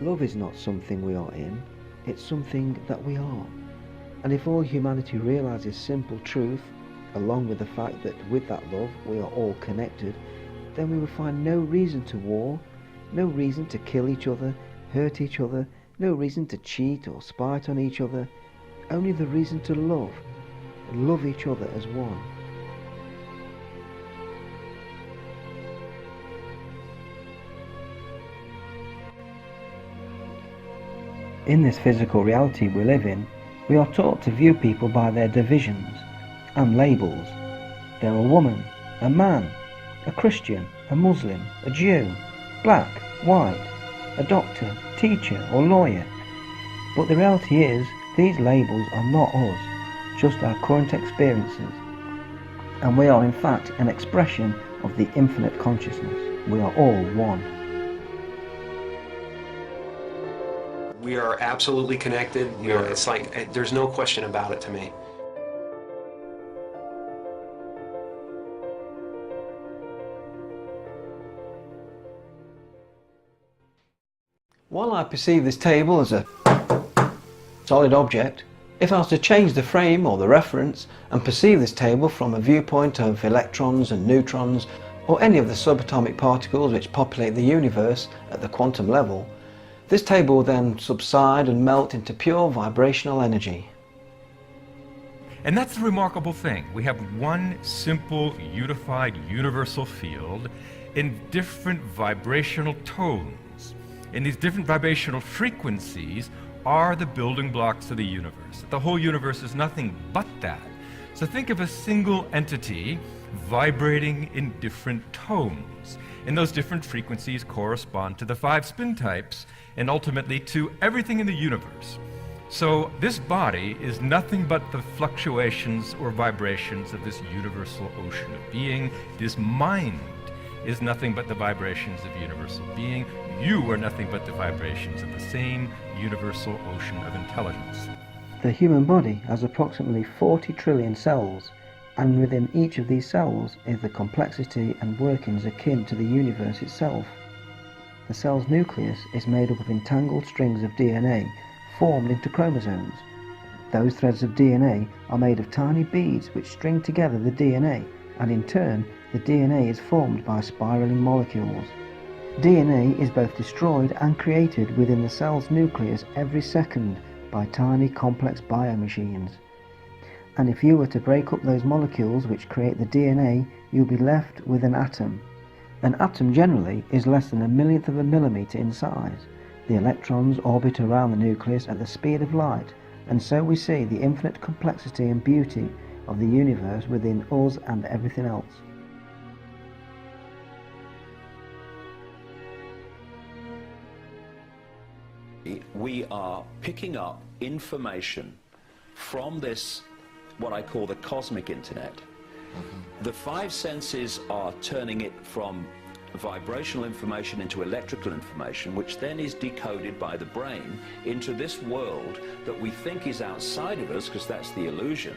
Love is not something we are in, it's something that we are. And if all humanity realizes this simple truth, along with the fact that with that love we are all connected, then we will find no reason to war, no reason to kill each other, hurt each other, no reason to cheat or spite on each other, only the reason to love each other as one. In this physical reality we live in, we are taught to view people by their divisions and labels. They're a woman, a man, a Christian, a Muslim, a Jew, black, white, a doctor, teacher or lawyer. But the reality is, these labels are not us, just our current experiences. And we are in fact an expression of the infinite consciousness. We are all one. We are absolutely connected. It's like, there's no question about it to me. While I perceive this table as a solid object, if I was to change the frame or the reference and perceive this table from a viewpoint of electrons and neutrons or any of the subatomic particles which populate the universe at the quantum level, this table will then subside and melt into pure vibrational energy. And that's the remarkable thing. We have one simple, unified, universal field in different vibrational tones. And these different vibrational frequencies are the building blocks of the universe. The whole universe is nothing but that. So think of a single entity vibrating in different tones. And those different frequencies correspond to the 5 spin types and ultimately to everything in the universe. So this body is nothing but the fluctuations or vibrations of this universal ocean of being. This mind is nothing but the vibrations of universal being. You are nothing but the vibrations of the same universal ocean of intelligence. The human body has approximately 40 trillion cells, and within each of these cells is the complexity and workings akin to the universe itself. The cell's nucleus is made up of entangled strings of DNA formed into chromosomes. Those threads of DNA are made of tiny beads which string together the DNA, and in turn the DNA is formed by spiraling molecules. DNA is both destroyed and created within the cell's nucleus every second by tiny complex biomachines. And if you were to break up those molecules which create the DNA, you'll be left with an atom. An atom generally is less than 1/1000th of a millimetre in size. The electrons orbit around the nucleus at the speed of light, and so we see the infinite complexity and beauty of the universe within us and everything else. We are picking up information from this, what I call the cosmic internet. The 5 senses are turning it from vibrational information into electrical information, which then is decoded by the brain into this world that we think is outside of us, because that's the illusion,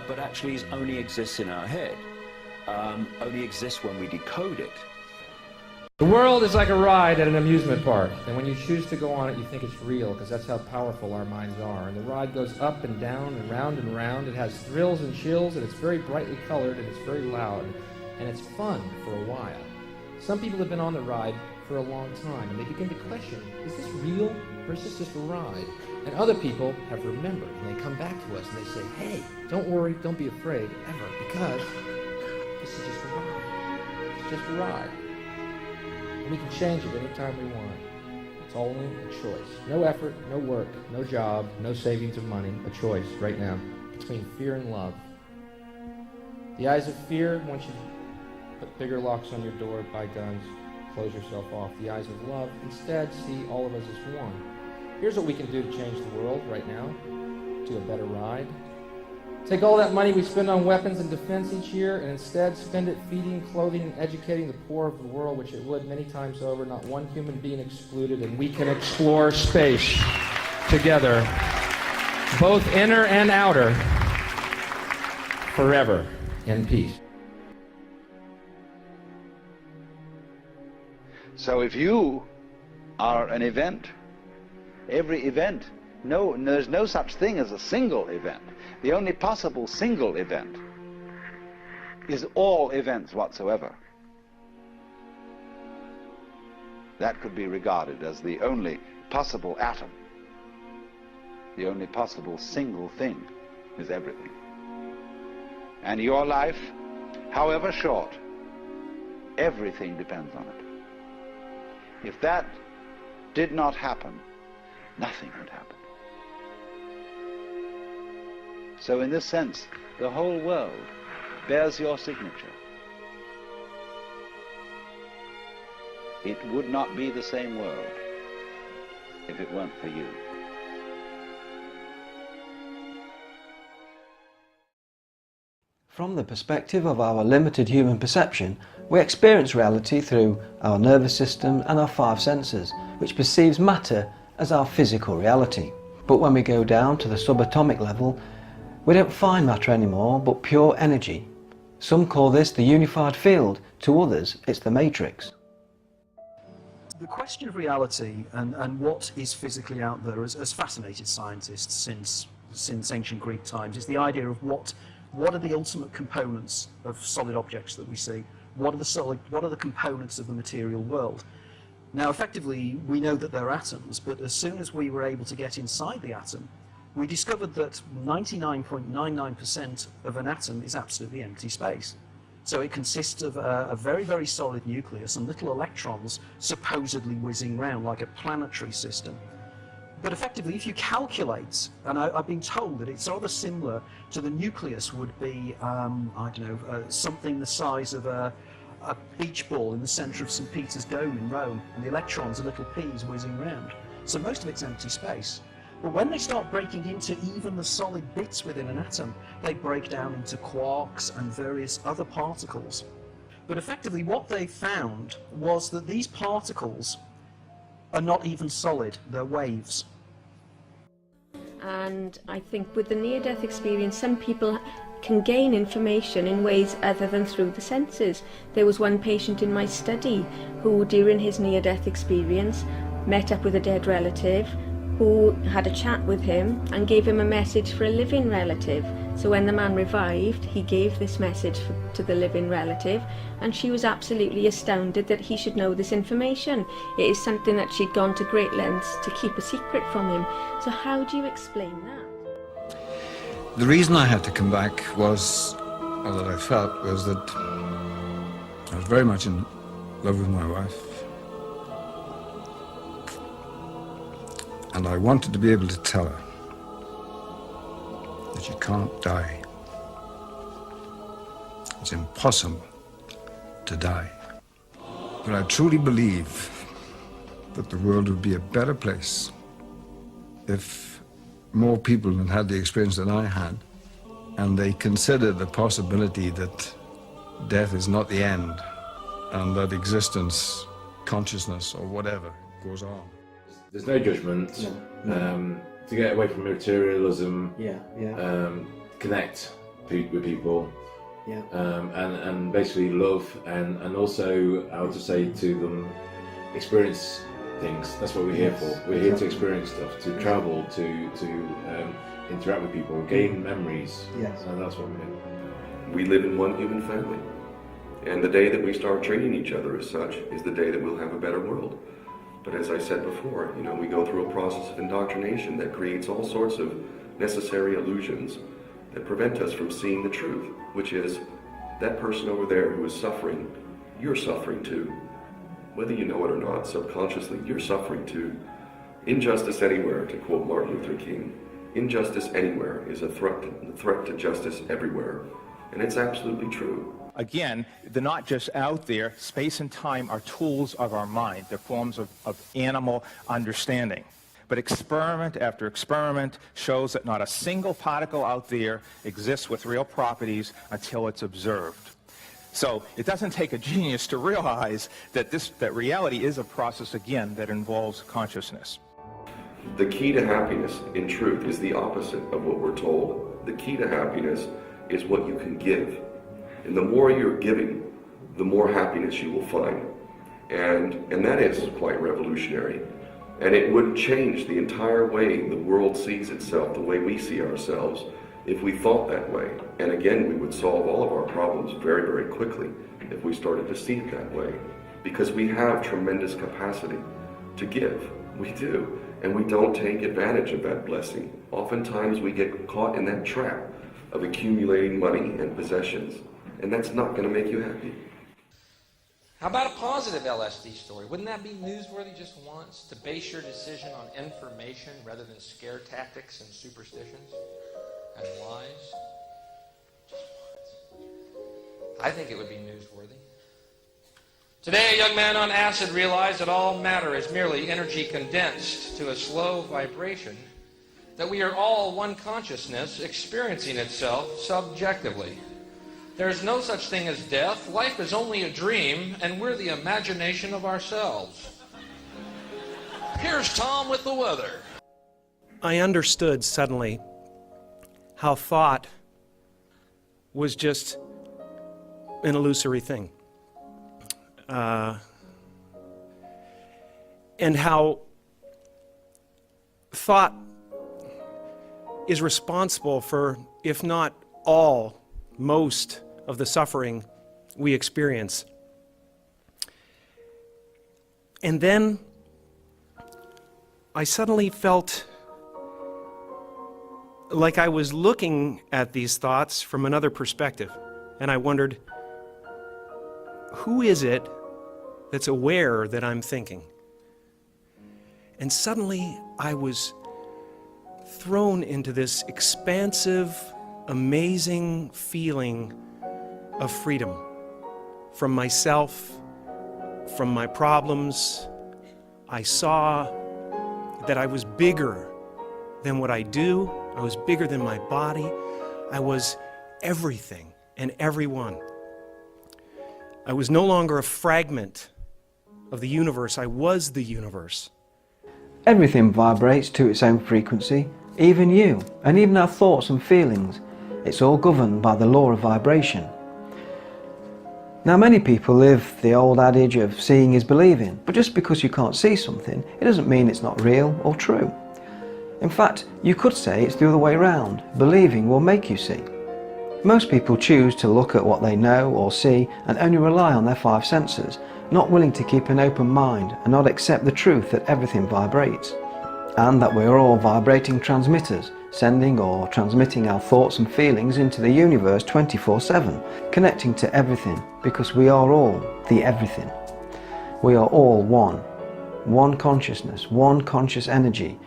but actually only exists in our head, only exists when we decode it. The world is like a ride at an amusement park, and when you choose to go on it, you think it's real, because that's how powerful our minds are. And the ride goes up and down and round and round. It has thrills and chills, and it's very brightly colored, and it's very loud, and it's fun for a while. Some people have been on the ride for a long time, and they begin to question, is this real, or is this just a ride? And other people have remembered, and they come back to us, and they say, hey, don't worry, don't be afraid, ever, because this is just a ride. It's just a ride. We can change it anytime we want. It's only a choice. No effort, no work, no job, no savings of money. A choice right now between fear and love. The eyes of fear want you to put bigger locks on your door, buy guns, close yourself off. The eyes of love instead see all of us as one. Here's what we can do to change the world right now. Do a better ride. Take all that money we spend on weapons and defense each year and instead spend it feeding, clothing, and educating the poor of the world, which it would many times over, not one human being excluded, and we can explore space together, both inner and outer, forever in peace. So if you are an event. Every event, there's no such thing as a single event. The only possible single event is all events whatsoever. That could be regarded as the only possible atom. The only possible single thing is everything. And your life, however short, everything depends on it. If that did not happen, nothing would happen. So in this sense, the whole world bears your signature. It would not be the same world if it weren't for you. From the perspective of our limited human perception, we experience reality through our nervous system and our five senses, which perceives matter as our physical reality. But when we go down to the subatomic level, we don't find matter anymore, but pure energy. Some call this the unified field, to others it's the matrix. The question of reality and what is physically out there has fascinated scientists since ancient Greek times. Is the idea of what are the ultimate components of solid objects that we see? What are the components of the material world? Now, effectively, we know that they're atoms, but as soon as we were able to get inside the atom, we discovered that 99.99% of an atom is absolutely empty space. So it consists of a very, very solid nucleus and little electrons supposedly whizzing around like a planetary system. But effectively, if you calculate, and I've been told that it's rather similar to the nucleus would be, something the size of a beach ball in the centre of St. Peter's Dome in Rome, and the electrons are little peas whizzing around. So most of it's empty space. But when they start breaking into even the solid bits within an atom, they break down into quarks and various other particles. But effectively what they found was that these particles are not even solid, they're waves. And I think with the near-death experience, some people can gain information in ways other than through the senses. There was one patient in my study who, during his near-death experience, met up with a dead relative who had a chat with him and gave him a message for a living relative. So when the man revived, he gave this message to the living relative, and she was absolutely astounded that he should know this information. It is something that she'd gone to great lengths to keep a secret from him. So how do you explain that? The reason I had to come back was, or that I felt, was that I was very much in love with my wife. And I wanted to be able to tell her that you can't die. It's impossible to die. But I truly believe that the world would be a better place if more people had had the experience that I had, and they consider the possibility that death is not the end, and that existence, consciousness, or whatever goes on. There's no judgment. No. To get away from materialism, connect with people, and basically love, and also I would just say to them, experience things. That's what we're here for. We're here to experience stuff, to travel, to interact with people, gain memories. And that's what we're here. We live in one human family, and the day that we start treating each other as such is the day that we'll have a better world. But as I said before, we go through a process of indoctrination that creates all sorts of necessary illusions that prevent us from seeing the truth, which is that person over there who is suffering, you're suffering too. Whether you know it or not, subconsciously, you're suffering too. Injustice anywhere, to quote Martin Luther King. Injustice anywhere is a threat to justice everywhere. And it's absolutely true. Again, they're not just out there. Space and time are tools of our mind. They're forms of animal understanding. But experiment after experiment shows that not a single particle out there exists with real properties until it's observed. So it doesn't take a genius to realize that that reality is a process, again, that involves consciousness. The key to happiness, in truth, is the opposite of what we're told. The key to happiness is what you can give. And the more you're giving, the more happiness you will find. And that is quite revolutionary. And it would change the entire way the world sees itself, the way we see ourselves, if we thought that way. And again, we would solve all of our problems very, very quickly if we started to see it that way. Because we have tremendous capacity to give. We do. And we don't take advantage of that blessing. Oftentimes we get caught in that trap of accumulating money and possessions. And that's not going to make you happy. How about a positive LSD story? Wouldn't that be newsworthy just once, to base your decision on information rather than scare tactics and superstitions and lies? Just once. I think it would be newsworthy. Today, a young man on acid realized that all matter is merely energy condensed to a slow vibration, that we are all one consciousness experiencing itself subjectively. There is no such thing as death. Life is only a dream, and we're the imagination of ourselves. Here's Tom with the weather. I understood suddenly how thought was just an illusory thing. And how thought is responsible for, if not all, most of the suffering we experience. And then I suddenly felt like I was looking at these thoughts from another perspective. And I wondered, who is it that's aware that I'm thinking? And suddenly I was thrown into this expansive, amazing feeling of freedom from myself, from my problems. I saw that I was bigger than what I do. I was bigger than my body. I was everything and everyone. I was no longer a fragment of the universe. I was the universe. Everything vibrates to its own frequency, even you, and even our thoughts and feelings. It's all governed by the law of vibration. Now, many people live the old adage of seeing is believing, but just because you can't see something, it doesn't mean it's not real or true. In fact, you could say it's the other way around. Believing will make you see. Most people choose to look at what they know or see and only rely on their five senses, not willing to keep an open mind and not accept the truth that everything vibrates, and that we're all vibrating transmitters, sending or transmitting our thoughts and feelings into the universe 24/7, connecting to everything, because we are all the everything. We are all one consciousness, one conscious energy,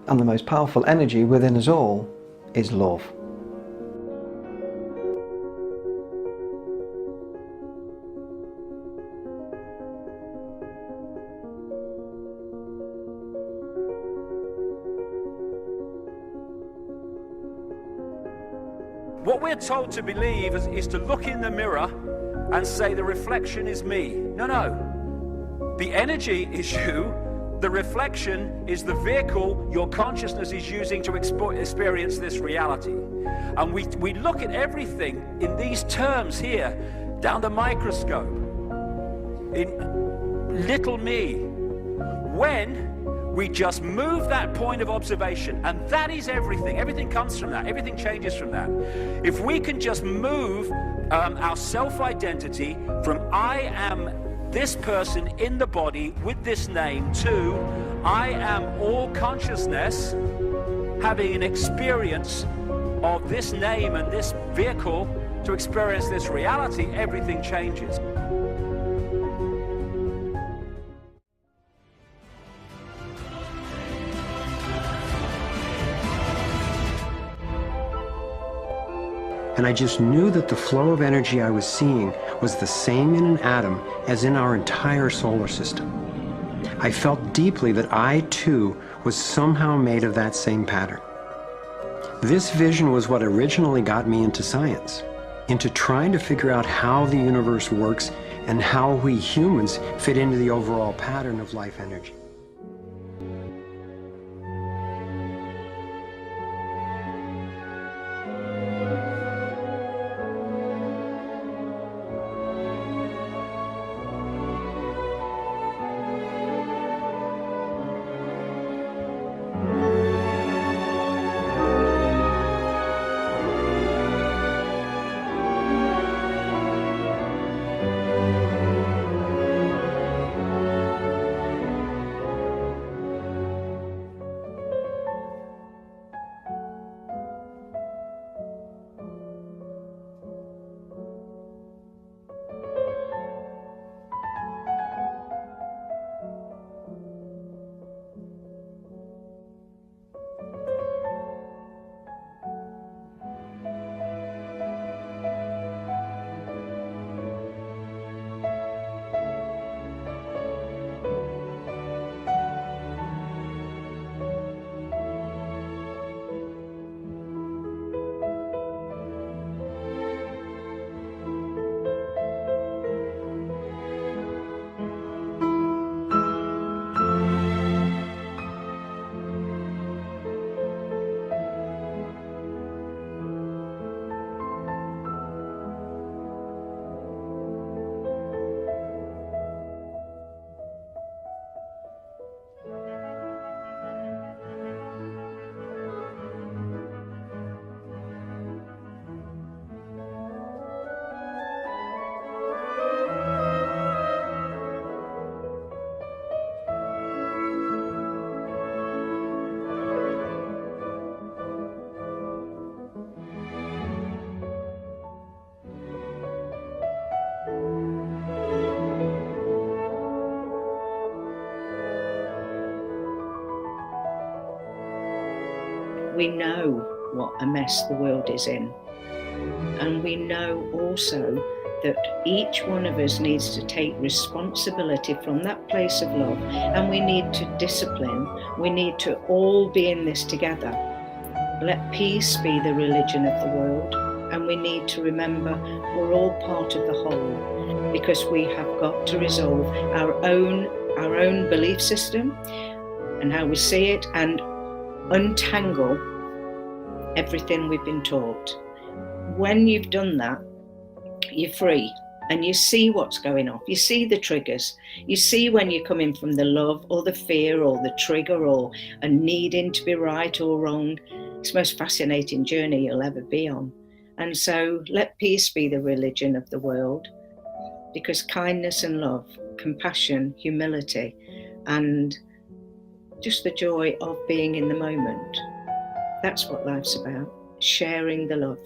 and the most powerful energy within us all is love. What we're told to believe is to look in the mirror and say the reflection is me. No. The energy is you. The reflection is the vehicle your consciousness is using to experience this reality. And we look at everything in these terms here, down the microscope, in little me. When we just move that point of observation, and that is everything. Everything comes from that. Everything changes from that. If we can just move our self-identity from I am this person in the body with this name to I am all consciousness having an experience of this name and this vehicle to experience this reality, everything changes. And I just knew that the flow of energy I was seeing was the same in an atom as in our entire solar system. I felt deeply that I, too, was somehow made of that same pattern. This vision was what originally got me into science, into trying to figure out how the universe works and how we humans fit into the overall pattern of life energy. We know what a mess the world is in. And we know also that each one of us needs to take responsibility from that place of love, and we need to discipline. We need to all be in this together. Let peace be the religion of the world, and we need to remember we're all part of the whole, because we have got to resolve our own belief system and how we see it, and untangle everything we've been taught. When you've done that, you're free, and you see what's going off. You see the triggers. You see when you're coming from the love or the fear or the trigger or a needing to be right or wrong. It's the most fascinating journey you'll ever be on. And so let peace be the religion of the world, because kindness and love, compassion, humility, and just the joy of being in the moment, that's what life's about, sharing the love.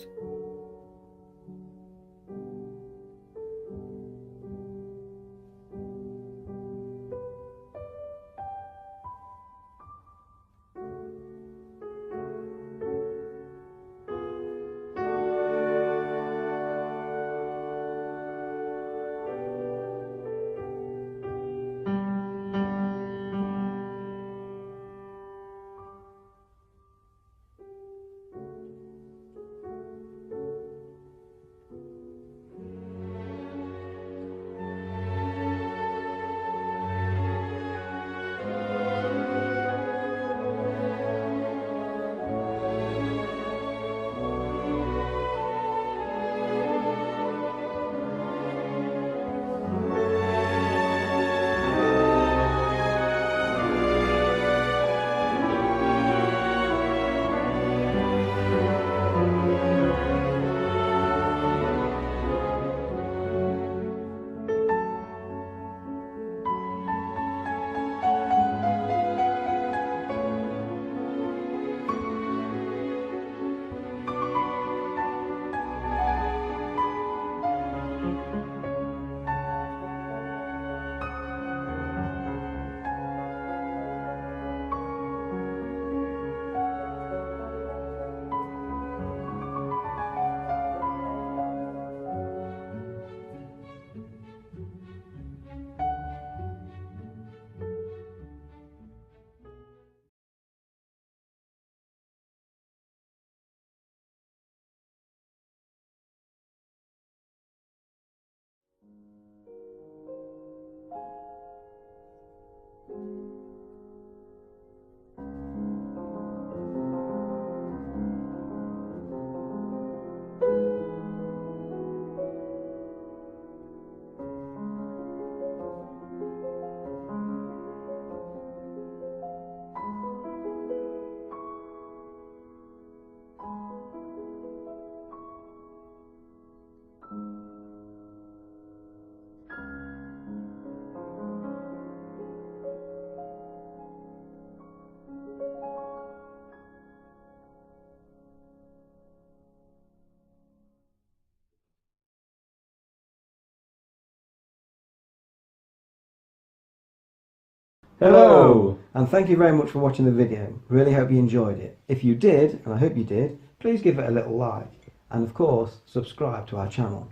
Hello! And thank you very much for watching the video. Really hope you enjoyed it. If you did, and I hope you did, please give it a little like. And of course, subscribe to our channel.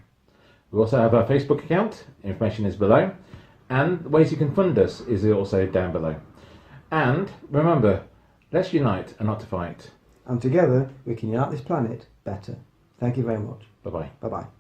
We also have our Facebook account, information is below. And the ways you can fund us is also down below. And remember, let's unite and not to fight. And together, we can unite this planet better. Thank you very much. Bye-bye. Bye-bye.